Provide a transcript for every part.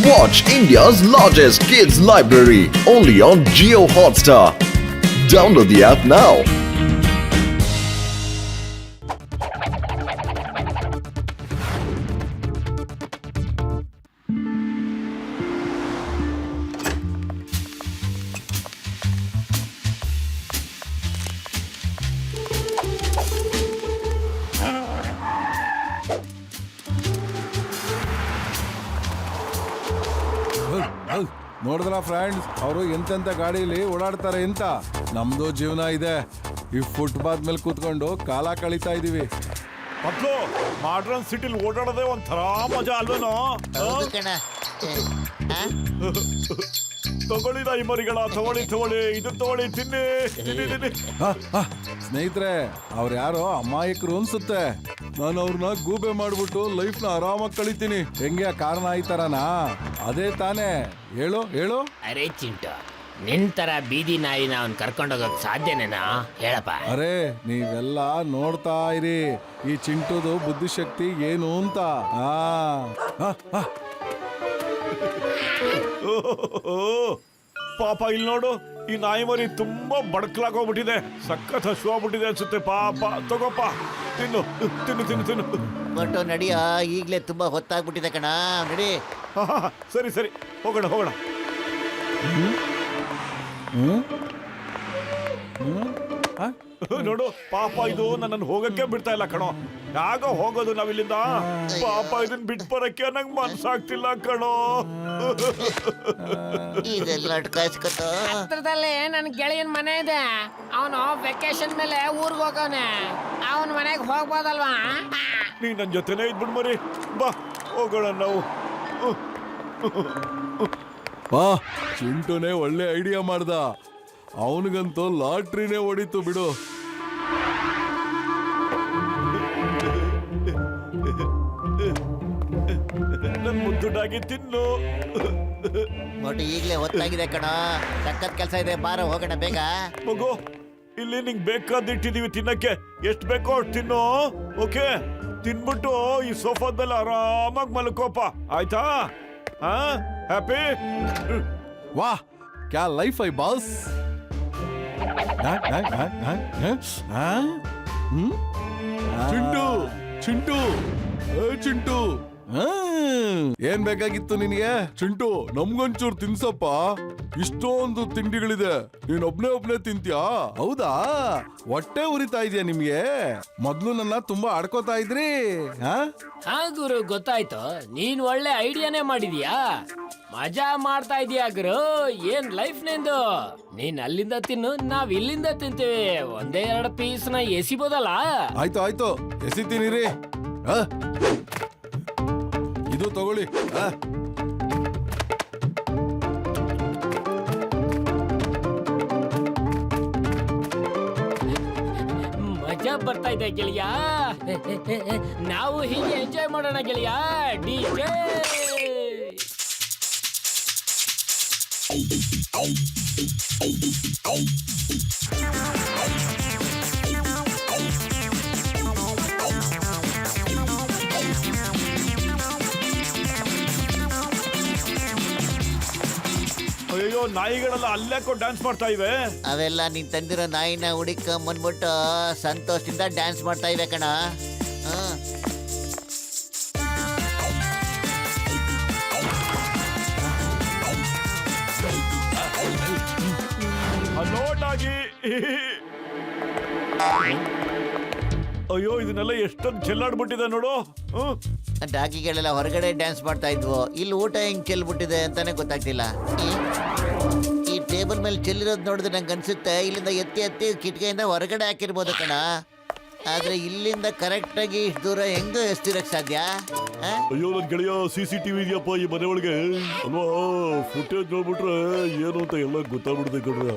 Watch India's largest kids library only on Jio Hotstar. Download the app now. ನೋಡಿದ್ರ friends, ಅವರು ಎಂತೆಂತ ಗಾಡಿಯಲ್ಲಿ ಓಡಾಡ್ತಾರೆ ಅಂತ. ನಮ್ದು ಜೀವನ ಇದೆ, ಈ ಫುಟ್ಪಾತ್ ಮೇಲೆ ಕೂತ್ಕೊಂಡು ಕಾಲ ಕಳೀತಾ ಇದೀವಿ. ಮೊದ್ಲು ಮಾಡ್ರನ್ ಸಿಟಿಲಿ ಓಡಾಡೋದೇ ಒಂಥರ ಮಜಾ ಅಲ್ವೇನೋ. ತಗೊಳ್ಳಿ ನಾಯಿ ಮರಿಗಳ, ತಗೊಳ್ಳಿ ಇದು ತಗೊಳ್ಳಿ, ತಿನ್ನಿ. ಸ್ನೇಹಿತರೆ, ಅವ್ರು ಯಾರೋ ಅಮಾಯಕರು ಅನ್ಸುತ್ತೆ. ನಾನು ಅವ್ರನ್ನ ಗೂಬೆ ಮಾಡ್ಬಿಟ್ಟು ಲೈಫ್ನ ಆರಾಮಾಗಿ ಕಳಿತೀನಿ. ಹೆಂಗೆ ಕಾರಣ ಆಯ್ತಾರನಾ? ಅದೇ ತಾನೇ, ಹೇಳು ಹೇಳು. ಅರೆ ಚಿಂಟು, ನಿನ್ ತರ ಬೀದಿ ನಾಯಿನ ಅವ್ನ್ ಕರ್ಕೊಂಡೋಗಕ್ ಸಾಧ್ಯನೇನಾ? ಹೇಳಪ್ಪ. ಅರೆ ನೀವೆಲ್ಲ ನೋಡ್ತಾ ಇರಿ ಈ ಚಿಂಟುದು ಬುದ್ಧಿಶಕ್ತಿ ಏನು ಅಂತ. ಪಾಪ ಇಲ್ಲಿ ನೋಡು, ಈ ನಾಯಿ ಮರಿ ತುಂಬಾ ಬಡಕ್ಲಾಗೋಗ್ಬಿಟ್ಟಿದೆ. ಸಖತ್ ಹಸುವಾಗ್ಬಿಟ್ಟಿದೆ ಅನ್ಸುತ್ತೆ. ಪಾಪ ತಗೋಪ್ಪ, ತಿನ್ನು ತಿನ್ನು ತಿನ್ನು ತಿನ್ನು. ಬಟ್ ನಡಿಯ, ಈಗಲೇ ತುಂಬಾ ಹೊತ್ತಾಗ್ಬಿಟ್ಟಿದೆ ಕಣ. ನಡಿ. ಸರಿ ಸರಿ, ಹೋಗೋಣ ಹೋಗೋಣ. ನೋಡು ಪಾಪ, ಇದು ನನ್ನನ್ನು ಹೋಗಕ್ಕೆ ಬಿಡ್ತಾ ಇಲ್ಲ ಕಣೋ. ಯಾಗ ಹೋಗೋದು ನಾವಿಲ್ಲಿಂದ? ಪಾಪ ಇದನ್ ಬಿಟ್ ಬರಕ್ಕೆ ನಂಗೆ ಮನ್ಸಾಗ್ತಿಲ್ಲ ಕಣೋ. ಇದೆಲ್ಲ ಅಟ್ಕಾಯಿಸ್ಕೊತ. ಹತ್ರದಲ್ಲೇ ನನ್ ಗೆಳೆಯನ್ ಮನೆ ಇದೆ. ಅವನು ವೆಕೇಶನ್ ಮೇಲೆ ಊರ್ಗ್ ಹೋಗವನೆ. ಅವನ ಮನೆಗೆ ಹೋಗ್ಬೋದಲ್ವಾ? ನೀ ನನ್ ಜೊತೆನೇ ಇದ್ಬಿಡ್ ಮರಿ. ಬಾ ಹೋಗೋಣ ನಾವು. ಬಾ, ಚಿಂಟುನೇ ಒಳ್ಳೆ ಐಡಿಯಾ ಮಾಡ್ದ. ಅವನಿಗಂತೂ ಲಾಟ್ರಿನೇ ಹೊಡಿತು ಬಿಡು. ನನ್ ಮುದ್ದುಡಾಗಿ ತಿನ್ನು. ಬಟ್ ಈಗಲೇ ಹೊತ್ತಾಗಿದೆ ಕಣ. ಸಖತ್ ಕೆಲಸ ಇದೆ, ಬಾರ ಹೋಗೋಣ ಬೇಗ. ಮಗು, ಇಲ್ಲಿ ನಿಂಗೆ ಬೇಕಾದ ಇಟ್ಟಿದೀವಿ ತಿನ್ನಕ್ಕೆ. ಎಷ್ಟು ಬೇಕೋ ಅಷ್ಟು ತಿನ್ನು. ಓಕೆ, ತಿನ್ಬಿಟ್ಟು ಈ ಸೋಫಾದ ಮೇಲೆ ಆರಾಮಾಗಿ ಮಲ್ಕೋಪ, ಆಯ್ತಾ? ಹಾ, ಹ್ಯಾಪಿ? ವಾಹ್, ಕ್ಯಾ life I boss. Chintu Chintu Chintu, ಏನ್ ಬೇಕಾಗಿತ್ತು ನಿನಗೆ? ಚಿಂಟು, ನಮ್ಗೊಂಚೂರು ತಿನ್ಸಪ್ಪ. ಇಷ್ಟೊಂದು ತಿಂಡಿಗಳಿದೆ, ನೀನ್ ಒಬ್ನೇ ತಿಂತ್ಯಾ? ಹೌದಾ? ಹೊಟ್ಟೆ ಉರಿತಾ ಇದೆಯಾ ನಿಮ್ಗೆ? ಮೊದ್ಲು ನನ್ನ ತುಂಬಾ ಆಡ್ಕೋತಾ ಇದ್ರಿ. ಹಾ ಗುರು, ಗೊತ್ತಾಯ್ತು. ನೀನ್ ಒಳ್ಳೆ ಐಡಿಯಾನೇ ಮಾಡಿದ್ಯಾ. ಮಜಾ ಮಾಡ್ತಾ ಇದೀಯಾ ಗುರು. ಏನ್ ಲೈಫ್ ನಿಂದು. ನೀನ್ ಅಲ್ಲಿಂದ ತಿನ್ನು, ನಾವ್ ಇಲ್ಲಿಂದ ತಿಂತೀವಿ. ಒಂದೇ 2 ಪೀಸ್ನ ಎಸಿಬೋದಲ್ಲ? ಆಯ್ತು ಎಸಿತೀನಿರಿ. ಇದು ತಗೊಳ್ಳಿ. ಮಜಾ ಬರ್ತಾ ಇದೆ ಗೆಳೆಯ. ನಾವು ಹೀಗೆ ಎಂಜಾಯ್ ಮಾಡೋಣ ಗೆಳೆಯ. ಡಿಜೆ. ಅಯ್ಯೋ, ನಾಯಿಗಳೆಲ್ಲ ಅಲ್ಲೇ ಡ್ಯಾನ್ಸ್ ಮಾಡ್ತಾ ಇವೆ. ಅವೆಲ್ಲ ನೀನ್ ತಂದಿರೋ ನಾಯಿನ ಹುಡುಕ ಬಂದ್ಬಿಟ್ಟು ಸಂತೋಷದಿಂದ ಡ್ಯಾನ್ಸ್ ಮಾಡ್ತಾ ಇವೆ ಕಣ. ನೋಡಾಗಿ. ಅಯ್ಯೋ, ಇದನ್ನೆಲ್ಲ ಎಷ್ಟೊಂದು ಚೆಲ್ಲಾಡ್ಬಿಟ್ಟಿದೆ ನೋಡು. ಡಾಗಿಗಳೆಲ್ಲ ಹೊರಗಡೆ ಡ್ಯಾನ್ಸ್ ಮಾಡ್ತಾ ಇದ್ವು. ಇಲ್ಲಿ ಊಟ ಹೆಂಗ್ ಚೆಲ್ಬಿಟ್ಟಿದೆ ಅಂತಾನೆ ಗೊತ್ತಾಗ್ತಿಲ್ಲ. ಈ ಟೇಬಲ್ ಮೇಲೆ ಚೆಲ್ಲಿರೋದು ನೋಡಿದ್ರೆ ನಂಗೆ ಅನ್ಸುತ್ತೆ ಇಲ್ಲಿಂದ ಎತ್ತಿ ಕಿಟಕಿಯಿಂದ ಹೊರಗಡೆ ಹಾಕಿರ್ಬೋದು ಕಣ. ಆದ್ರೆ ಇಲ್ಲಿಂದ ಕರೆಕ್ಟ್ ಆಗಿ ಇಷ್ಟು ದೂರ ಹೆಂಗ ಎಸ್ತಿರಕ್ ಸಾಧ್ಯ? ಅಯ್ಯೋ ನನ್ ಗೆಳೆಯ, CCTV ಇದೆಯಪ್ಪ ಈ ಮನೆ ಒಳಗೆ ಅಲ್ವಾ? ಫುಟೇಜ್ ನೋಡ್ಬಿಟ್ರೆ ಏನು ಅಂತ ಎಲ್ಲ ಗೊತ್ತಾಗ್ಬಿಡುತ್ತೆ ಕಣ್ರ.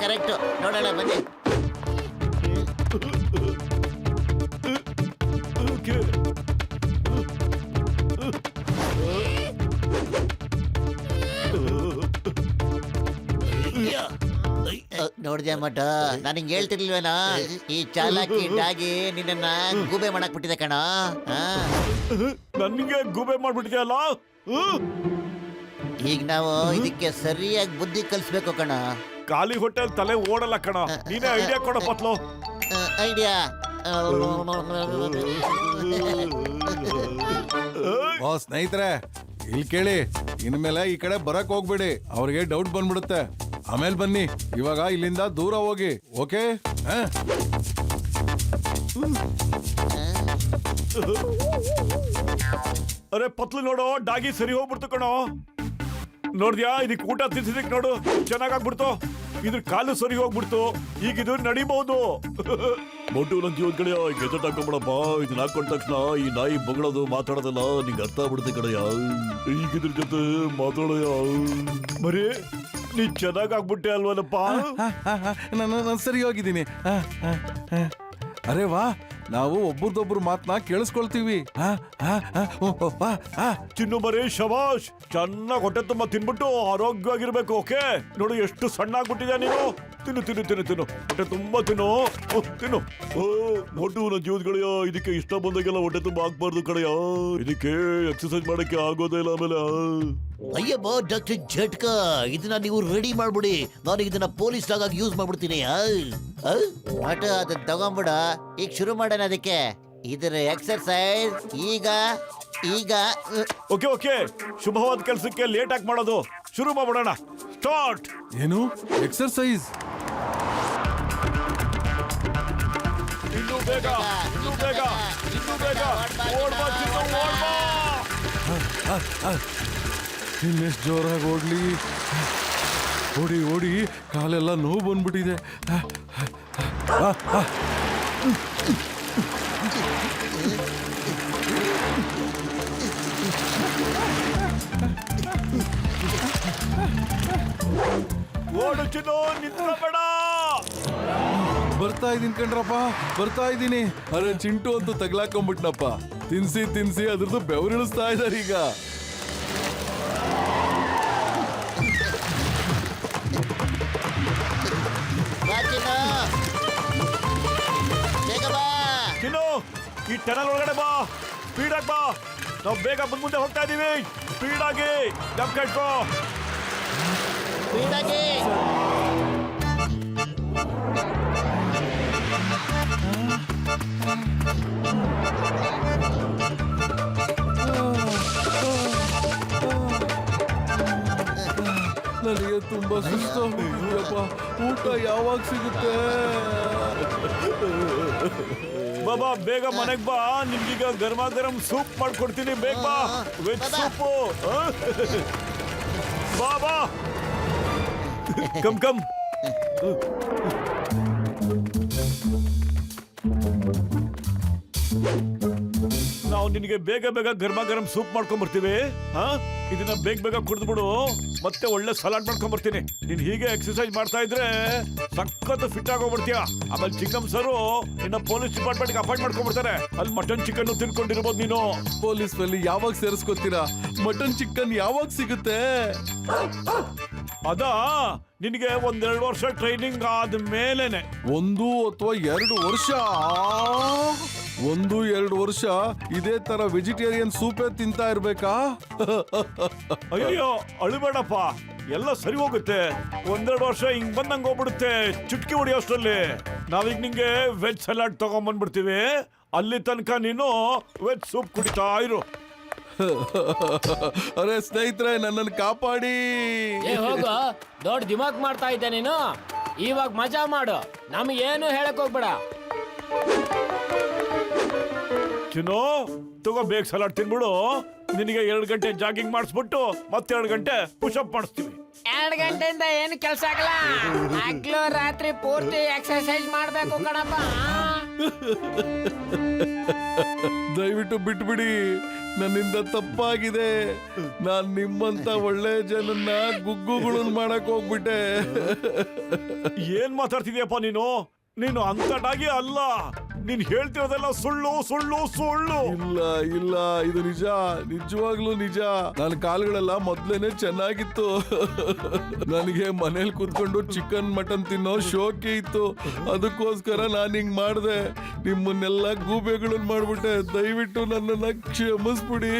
ಕರೆಕ್ಟ್, ನೋಡೋಣ ಬನ್ನಿ. ನೋಡ್ದೆ ಮಟ ನಾನು ಹಿಂಗ್ ಹೇಳ್ತಿರ್ಲಿಲ್ವೇನೋ ಈ ಚಾಲಾಕಿ ಡಾಗಿ ನಿನ್ನ ಗೂಬೆ ಮಾಡಕ್ ಬಿಟ್ಟಿದೆ ಕಣ. ನನ್ಗೆ ಗೂಬೆ ಮಾಡ್ಬಿಟ್ಟಿದ್ಯಲ್ಲ. ಈಗ ನಾವು ಇದಕ್ಕೆ ಸರಿಯಾಗಿ ಬುದ್ಧಿ ಕಲಿಸ್ಬೇಕು ಕಣ. ಖಾಲಿ ಹೋಟೆಲ್ ತಲೆ ಓಡಲ್ಲ ಕಣ. ನೀನೇ ಐಡಿಯಾ ಕೊಡ ಪತ್ಲು. ಐಡಿಯಾ ಓ ಸ್ನೇಹಿತರೆ, ಇಲ್ಲಿ ಕೇಳಿ, ಇನ್ಮೇಲೆ ಈ ಕಡೆ ಬರಕ್ ಹೋಗ್ಬೇಡಿ, ಅವ್ರಿಗೆ ಡೌಟ್ ಬಂದ್ಬಿಡುತ್ತೆ. ಆಮೇಲೆ ಬನ್ನಿ, ಇವಾಗ ಇಲ್ಲಿಂದ ದೂರ ಹೋಗಿ. ಓಕೆ? ಅರೆ ಪತ್ಲು ನೋಡು, ಡಾಗಿ ಸರಿ ಹೋಗ್ಬಿಡ್ತು ಕಣೋ. ನೋಡ್ದ್ಯಾ, ಇದಕ್ಕೆ ಊಟ ತಿನ್ಸಿದಕ್ ನೋಡು ಚೆನ್ನಾಗಾಗ್ಬಿಡ್ತು. ಇದ್ರ ಕಾಲು ಸರಿ ಹೋಗ್ಬಿಡ್ತು. ಈಗ ಇದು ನಡಿಬಹುದು. ಮೊಟ್ಟು ನನ್ನ ಜೀವದ ಕಡೆಯ ಗೆಜೆಟ್ ಹಾಕೊಂಬಿಡಪ್ಪ. ಇದನ್ನ ಹಾಕೊಂಡ ತಕ್ಷಣ ಈ ನಾಯಿ ಬಗಳೋದು ಮಾತಾಡೋದಲ್ಲ ನಿಂಗೆ ಅರ್ಥ ಆಗ್ಬಿಡುತ್ತೆ ಕಡೆಯ. ಈಗ ಇದ್ರ ಜೊತೆ ಮಾತಾಡೋಯ ಬರೀ ನೀ ಚೆನ್ನಾಗ್ ಆಗ್ಬಿಟ್ಟೆ ಅಲ್ವಲ್ಲಪ್ಪ. ನಾನು ಸರಿ ಹೋಗಿದ್ದೀನಿ. ಅರೆ ವಾ, ನಾವು ಒಬ್ರದೊಬ್ರು ಮಾತನ್ನ ಕೇಳಿಸ್ಕೊಳ್ತೀವಿ. ತಿನ್ನು ಬರೀ ಶಬಾಷ್. ಚೆನ್ನಾಗಿ ಹೊಟ್ಟೆ ತುಂಬ ತಿನ್ಬಿಟ್ಟು ಆರೋಗ್ಯವಾಗಿರ್ಬೇಕು. ಓಕೆ ನೋಡು ಎಷ್ಟು ಸಣ್ಣ ಆಗ್ಬಿಟ್ಟಿದ್ಯಾ ನೀನು. ತಿನ್ನು ತಿನ್ನು ತಿನ್ನು ತಿನ್ನು, ಹೊಟ್ಟೆ ತುಂಬಾ ತಿನ್ನು. ತಿನ್ನು. ಓ ಮೊಟ್ಟು ನನ್ನ ಜೀವದ ಕಡೆಯ, ಇದಕ್ಕೆ ಇಷ್ಟ ಬಂದಾಗೆಲ್ಲ ಹೊಟ್ಟೆ ತುಂಬ ಹಾಕ್ಬಾರ್ದು ಕಡೆಯ. ಇದಕ್ಕೆ ಎಕ್ಸರ್ಸೈಸ್ ಮಾಡಕ್ಕೆ ಆಗೋದೇ ಇಲ್ಲ. ಆಮೇಲೆ ಅಯ್ಯಬ್ಬ ಡಾಕ್ಟರ್ ಜಟ್ಕ, ಇದನ್ನ ನೀವು ರೆಡಿ ಮಾಡ್ಬಿಡಿ. ನಾನು ಇದನ್ನ ಪೊಲೀಸ್ ಆಗಿ ಯೂಸ್ ಮಾಡ್ಬಿಡ್ತೀನಿ. ಮಟ ಅದನ್ನ ತಗೊಂಬಿಡ. ಈಗ ಶುರು ಮಾಡೋಣ ಅದಕ್ಕೆ. ಇದರ ಎಕ್ಸರ್ಸೈಸ್ ಈಗ ಈಗ ಓಕೆ ಓಕೆ, ಶುಭವಾದ ಕೆಲಸಕ್ಕೆ ಲೇಟ್ ಆಗಿ ಮಾಡೋದು ಶುರು ಮಾಡ್ಬಿಡೋಣ. ಸ್ಟಾರ್ಟ್. ಏನು ಎಕ್ಸರ್ಸೈಸ್? ಇನ್ನು ಬೇಗ, ಇನ್ನು ಬೇಗ, ಇನ್ನು ಬೇಗ. ಓಡ್ಬಾ ಚಿನ್ನು, ಓಡ್ಬಾ. ಇನ್ನೆಷ್ಟು ಜೋರಾಗಿ ಓಡ್ಲಿ? ಓಡಿ ಓಡಿ ಕಾಲೆಲ್ಲ ನೋವು ಬಂದ್ಬಿಟ್ಟಿದೆ. ಓಡು ಚಿನ್ನು, ನಿಂತ್ಕೋಬೇಡ. ಬರ್ತಾ ಇದೀನಿ ಕಣ್ರಪ್ಪ, ಬರ್ತಾ ಇದ್ದೀನಿ. ಅರೆ ಚಿಂಟು ಅಂತೂ ತಗ್ಲಾಕೊಂಡ್ಬಿಟ್ನಪ್ಪ. ತಿನ್ಸಿ ತಿನ್ಸಿ ಅದ್ರದ್ದು ಬೆವರಿಳಿಸ್ತಾ ಇದಾರೆ ಈಗ. ಚಿನ್ನು, ಈ ಟನಲ್ ಒಳಗಡೆ ಬಾ. ಸ್ಪೀಡ್ ಆಗಿ ಬಾ. ನಾವು ಬೇಗ ಮುಂದೆ ಹೋಗ್ತಾ ಇದೀವಿ. ಸ್ಪೀಡ್ ಆಗಿ ದಮ್ ಕಟ್ಕೋ. ನನಗೆ ತುಂಬಾ ಸುಸ್ತಾಗ್ಬಿಟ್ಟಿದೆಯಪ್ಪ. ಊಟ ಯಾವಾಗ ಸಿಗುತ್ತೆ? ಬಾಬಾ ಬೇಗ ಮನೆಗ್ ಬಾ. ನಿಮ್ಗೀಗ ಗರ್ಮಾ ಗರಂ ಸೂಪ್ ಮಾಡ್ಕೊಡ್ತೀನಿ. ಬೇಗ ಬಾ, ವೆಜ್ ಸೂಪು. ಬಾಬಾ ಕಮ್ ಕಮ್. ನಾವು ನಿನಗೆ ಬೇಗ ಬೇಗ ಗರ್ಮಾ ಗರಂ ಸೂಪ್ ಮಾಡ್ಕೊಂಡ್ ಬರ್ತೀವಿ. ಇದನ್ನ ಬೇಗ ಬೇಗ ಕುಡಿದ್ಬಿಡು. ಮತ್ತೆ ಒಳ್ಳೆ ಸಲಾಡ್ ಮಾಡ್ಕೊಂಡ್ ಬರ್ತೀನಿ. ನೀನ್ ಹೀಗೆ ಎಕ್ಸರ್ಸೈಸ್ ಮಾಡ್ತಾ ಇದ್ರೆ ಸಖತ್ ಫಿಟ್ ಆಗೋಗ್ಬಿಡ್ತೀಯ. ಆಮೇಲೆ ಚಿಕ್ಕಮ್ ಸರು ನಿನ್ನ ಪೊಲೀಸ್ ಡಿಪಾರ್ಟ್ಮೆಂಟ್ ಅಪಾಯಿಂಟ್ ಮಾಡ್ಕೊಂಡ್ಬಿಡ್ತಾರೆ. ಅಲ್ಲಿ ಮಟನ್ ಚಿಕನ್ ತಿನ್ಕೊಂಡಿರ್ಬೋದು ನೀನು. ಪೊಲೀಸ್ ನಲ್ಲಿ ಯಾವಾಗ ಸೇರಿಸ್ಕೊತೀರಾ? ಮಟನ್ ಚಿಕನ್ ಯಾವಾಗ ಸಿಗುತ್ತೆ? ಅದಾ ನಿನಗೆ 1-2 ವರ್ಷ ಟ್ರೈನಿಂಗ್ ಆದ್ಮೇಲೆನೆ. 1 ಅಥವಾ 2 ವರ್ಷ? 1-2 ವರ್ಷ ಇದೇ ತರ ವೆಜಿಟೇರಿಯನ್ ಸೂಪೇ ತಿಂತಾ ಇರ್ಬೇಕಾ? ಅಯ್ಯೋ ಅಳುಬೇಡಪ್ಪ, ಎಲ್ಲ ಸರಿ ಹೋಗುತ್ತೆ. 1-2 ವರ್ಷ ಹಿಂಗ್ ಬಂದಂಗ್ ಹೋಗ್ಬಿಡುತ್ತೆ. ಚುಟ್ಕಿ ಹೊಡಿಯೋಷ್ಟರಲ್ಲಿ ನಾವೀಗ ನಿಂಗೆ ವೆಜ್ ಸಲಾಡ್ ತಗೊಂಡ್ಬಂದ್ಬಿಡ್ತೀವಿ. ಅಲ್ಲಿ ತನಕ ನೀನು ವೆಜ್ ಸೂಪ್ ಕುಡಿತಾ ಇರು. ಅರೆ ಸ್ನೇಹಿತರೆ, ನನ್ನನ್ನು ಕಾಪಾಡಿ. ಹೋಗು, ದೊಡ್ಡ ದಿಮಾಕ್ ಮಾಡ್ತಾ ಇದ್ದೆ ನೀನು. ಇವಾಗ ಮಜಾ ಮಾಡು, ನಮಗೇನು ಹೇಳಕ್ ಹೋಗ್ಬೇಡ. ಚಿನ್ನು ತಗೋ, ಬೇಗ ಸಲಾಡ್ ತಿನ್ಬಿಡು. ನಿನಗೆ 2 ಗಂಟೆ ಜಾಗಿಂಗ್ ಮಾಡಿಸ್ಬಿಟ್ಟು ಮತ್ತೆ 2 ಗಂಟೆ ಪುಷಪ್ ಮಾಡಿಸ್ತೀವಿ. 2 ಗಂಟೆಯಿಂದ ಏನು ಕೆಲಸ ಆಗಲ್ಲ. ಹಗ್ಲು ರಾತ್ರಿ ಪೂರ್ತಿ ಎಕ್ಸರ್ಸೈಸ್ ಮಾಡ್ಬೇಕು ಕಣಪ್ಪ. ದಯವಿಟ್ಟು ಬಿಟ್ಬಿಡಿ, ನನ್ನಿಂದ ತಪ್ಪಾಗಿದೆ. ನಾನ್ ನಿಮ್ಮಂತ ಒಳ್ಳೆ ಜನನ್ನ ಗುಗ್ಗುಗಳನ್ನ ಮಾಡಕ್ ಹೋಗ್ಬಿಟ್ಟೆ. ಏನ್ ಮಾತಾಡ್ತಿದ್ಯಪ್ಪ ನೀನು? ನೀನು ಅಂತ ಡಾಗಿ ಅಲ್ಲ. ನೀನ್ ಹೇಳ್ತಿರೋದೆಲ್ಲ ಸುಳ್ಳು ಸುಳ್ಳು ಸುಳ್ಳು. ಇಲ್ಲ ಇಲ್ಲ, ಇದು ನಿಜ, ನಿಜವಾಗ್ಲೂ ನಿಜ. ನನ್ನ ಕಾಲುಗಳೆಲ್ಲ ಮೊದ್ಲೇನೆ ಚೆನ್ನಾಗಿತ್ತು. ನನಗೆ ಮನೇಲಿ ಕುತ್ಕೊಂಡು ಚಿಕನ್ ಮಟನ್ ತಿನ್ನೋ ಶೋಕಿ ಇತ್ತು. ಅದಕ್ಕೋಸ್ಕರ ನಾನು ಹಿಂಗ್ ಮಾಡ್ದೆ. ನಿಮ್ಮನ್ನೆಲ್ಲ ಗೂಬೆಗಳನ್ನ ಮಾಡ್ಬಿಟ್ಟೆ. ದಯವಿಟ್ಟು ನನ್ನನ್ನ ಕ್ಷಮಿಸ್ಬಿಡಿ.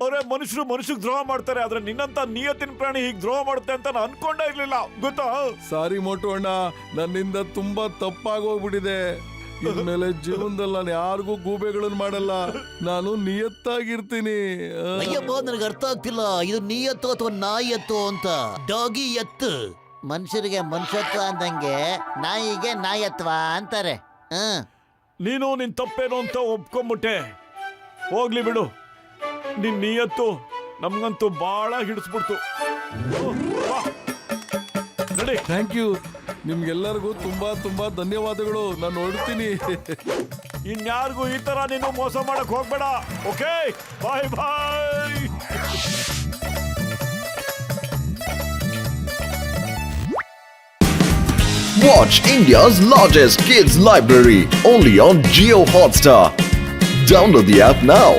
ಅವರೇ ಮನುಷ್ಯರಿಗೆ ದ್ರೋಹ ಮಾಡ್ತಾರೆ, ಆದ್ರೆ ನಿನ್ನಂತ ನಿಯತ್ತಿನ ಪ್ರಾಣಿ ಹೀಗ್ ದ್ರೋಹ ಮಾಡುತ್ತೆ ಅಂತ ನಾನು ಅನ್ಕೊಂಡೇ ಇರ್ಲಿಲ್ಲ, ಗೊತ್ತಾ? ಸಾರಿ ಮೋಟು ಅಣ್ಣ, ನನ್ನಿಂದ ತುಂಬಾ ತಪ್ಪಾಗೋಗ್ಬಿಟ್ಟಿದೆ. ಇನ್ಮೇಲೆ ಜೀವನದಲ್ಲಿ ನಾನು ಯಾರಿಗೂ ಗೂಬೆಗಳನ್ನ ಮಾಡಲ್ಲ. ನಾನು ನಿಯತ್ತಾಗಿರ್ತೀನಿ. ಅಯ್ಯಪ್ಪ, ನನಗೆ ಅರ್ಥ ಆಗ್ತಿಲ್ಲ, ಇದು ನೀಯತ್ತು ಅಥವಾ ನಾಯತ್ತು ಅಂತ. ಡಾಗಿ ಎತ್ತು. ಮನುಷ್ಯರಿಗೆ ಮನುಷ್ಯತ್ವ ಅಂದಂಗೆ ನಾಯಿಗೆ ನಾಯತ್ವ ಅಂತಾರೆ. ನೀನು ನಿನ್ ತಪ್ಪೇನು ಅಂತ ಒಪ್ಕೊಂಬಿಟ್ಟೆ. ಹೋಗ್ಲಿ ಬಿಡು, ನಿನ್ ನಿಯತ್ತು ನಮ್ಗಂತೂ ಬಾಳ ಹಿಡಿಸ್ಬಿಡ್ತು. ನಡಿ. Thank you. ನಿಮ್ಗೆಲ್ಲರಿಗೂ ತುಂಬಾ ತುಂಬಾ ಧನ್ಯವಾದಗಳು. ನಾನು ಹೊರಡ್ತೀನಿ. ಇನ್ಯಾರಿಗೂ ಈ ತರ ನೀನು ಮೋಸ ಮಾಡಕ್ ಹೋಗ್ಬೇಡ. Okay, bye bye. Watch India's largest kids library only on Geo Hotstar. Download the app now.